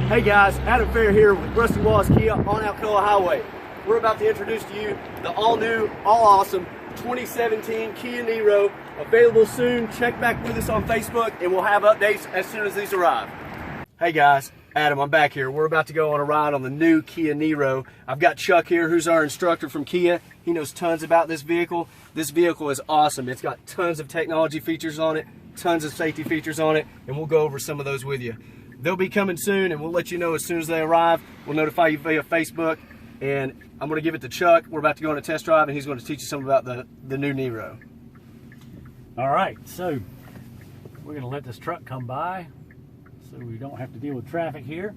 Hey guys, Adam Fair here with Rusty Wallace Kia on Alcoa Highway. We're about to introduce to you the all-new, all-awesome 2017 Kia Niro. Available soon. Check back with us on Facebook and we'll have updates as soon as these arrive. Hey guys, Adam, I'm back here. We're about to go on a ride on the new Kia Niro. I've got Chuck here, who's our instructor from Kia. He knows tons about this vehicle. This vehicle is awesome. It's got tons of technology features on it, tons of safety features on it, and we'll go over some of those with you. They'll be coming soon, and we'll let you know as soon as they arrive. We'll notify you via Facebook, and I'm going to give it to Chuck. We're about to go on a test drive, and he's going to teach you something about the new Niro. All right, so we're going to let this truck come by so we don't have to deal with traffic here.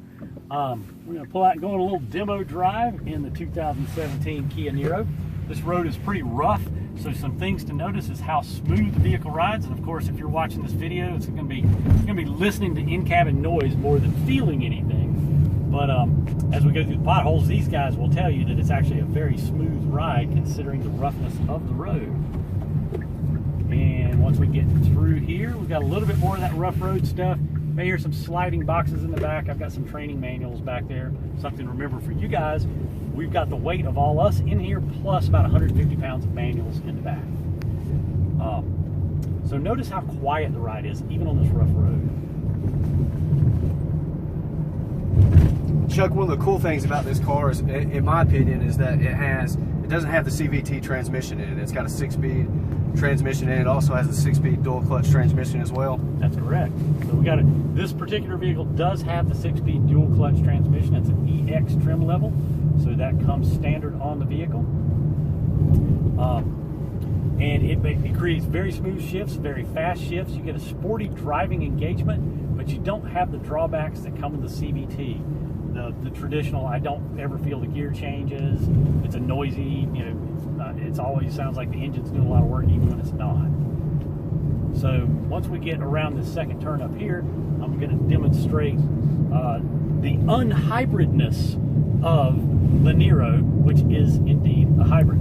We're going to pull out and go on a little demo drive in the 2017 Kia Niro. This road is pretty rough, so some things to notice is how smooth the vehicle rides. And of course, if you're watching this video, it's going to be listening to in-cabin noise more than feeling anything. But as we go through the potholes, these guys will tell you that it's actually a very smooth ride considering the roughness of the road. And once we get through here, we've got a little bit more of that rough road stuff. You may hear some sliding boxes in the back. I've got some training manuals back there. Something to remember for you guys. We've got the weight of all us in here, plus about 150 pounds of manuals in the back. So notice how quiet the ride is, even on this rough road. Chuck, one of the cool things about this car is, in my opinion, is that it doesn't have the CVT transmission in it. It's got a 6-speed transmission in it. It also has the 6-speed dual clutch transmission as well. That's correct. So we got this particular vehicle does have the 6-speed dual clutch transmission. It's an EX trim level, so that comes standard on the vehicle. And it creates very smooth shifts, very fast shifts. You get a sporty driving engagement, but you don't have the drawbacks that come with the CVT. The traditional, I don't ever feel the gear changes. It's a noisy, it's always sounds like the engine's doing a lot of work even when it's not. So once we get around this second turn up here, I'm going to demonstrate the unhybridness of the Niro, which is indeed a hybrid.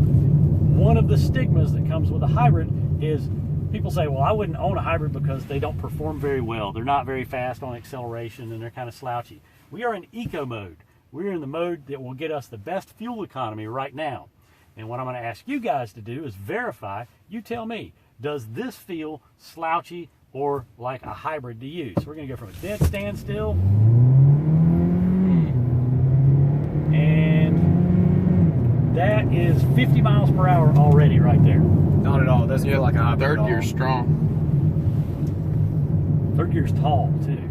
One of the stigmas that comes with a hybrid is people say, well, I wouldn't own a hybrid because they don't perform very well. They're not very fast on acceleration and they're kind of slouchy. We are in eco mode. We're in the mode that will get us the best fuel economy right now. And what I'm going to ask you guys to do is verify. You tell me, does this feel slouchy or like a hybrid to you? So we're going to go from a dead standstill. And that is 50 miles per hour already right there. Not at all. It doesn't feel like a hybrid at all. Third gear's strong. Third gear's tall, too.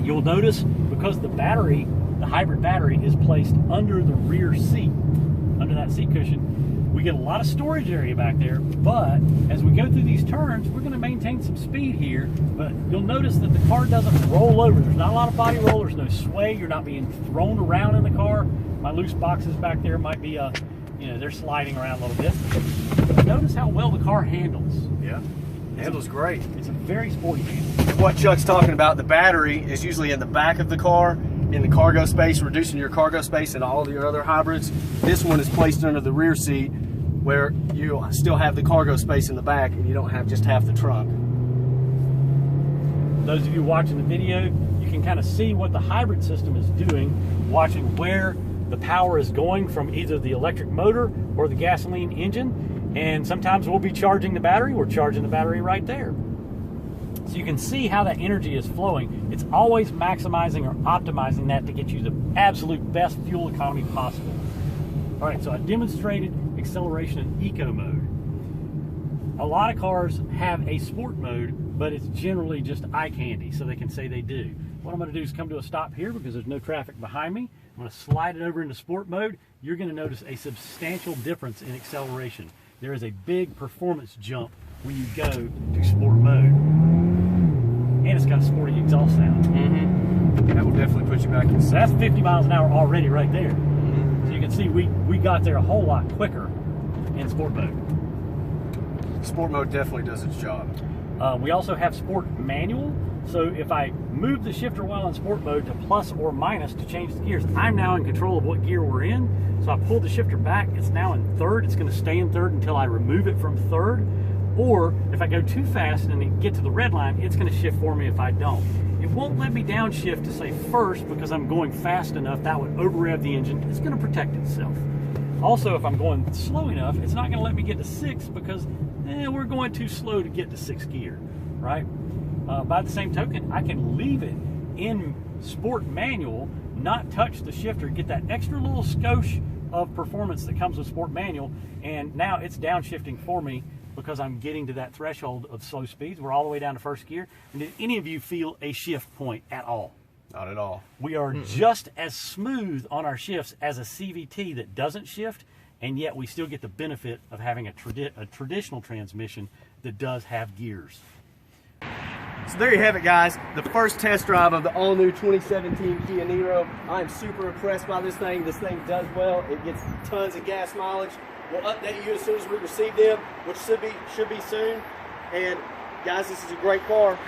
You'll notice because the battery, the hybrid battery, is placed under the rear seat, under that seat cushion, we get a lot of storage area back there, but as we go through these turns, we're going to maintain some speed here, but you'll notice that the car doesn't roll over. There's not a lot of body roll, there's no sway, you're not being thrown around in the car. My loose boxes back there might be, they're sliding around a little bit. But notice how well the car handles. Yeah. Handles great. It's a very sporty handle. What Chuck's talking about, the battery is usually in the back of the car, in the cargo space, reducing your cargo space in all of your other hybrids. This one is placed under the rear seat where you still have the cargo space in the back and you don't have just half the trunk. Those of you watching the video, you can kind of see what the hybrid system is doing, watching where the power is going from either the electric motor or the gasoline engine. And sometimes we'll be charging the battery. We're charging the battery right there. So you can see how that energy is flowing. It's always maximizing or optimizing that to get you the absolute best fuel economy possible. All right, so I demonstrated acceleration in eco mode. A lot of cars have a sport mode, but it's generally just eye candy, so they can say they do. What I'm going to do is come to a stop here because there's no traffic behind me. I'm going to slide it over into sport mode. You're going to notice a substantial difference in acceleration. There is a big performance jump when you go to sport mode. And it's got a sporty exhaust sound. That will definitely put you back in. So that's 50 miles an hour already right there. So you can see we got there a whole lot quicker in sport mode. Sport mode definitely does its job. We also have sport manual. So if I move the shifter while in sport mode to plus or minus to change the gears, I'm now in control of what gear we're in. So I pull the shifter back, it's now in third. It's going to stay in third until I remove it from third. Or if I go too fast and get to the red line, it's going to shift for me if I don't. It won't let me downshift to say first because I'm going fast enough. That would over rev the engine. It's going to protect itself. Also, if I'm going slow enough, it's not going to let me get to 6 because we're going too slow to get to 6th gear, right? By the same token, I can leave it in sport manual, not touch the shifter, get that extra little skosh of performance that comes with sport manual, and now it's downshifting for me because I'm getting to that threshold of slow speeds. We're all the way down to 1st gear. And did any of you feel a shift point at all? Not at all. We are just as smooth on our shifts as a CVT that doesn't shift, and yet we still get the benefit of having a traditional transmission that does have gears. So there you have it, guys. The first test drive of the all-new 2017 Kia Niro. I am super impressed by this thing. This thing does well. It gets tons of gas mileage. We'll update you as soon as we receive them, which should be soon. And guys, this is a great car.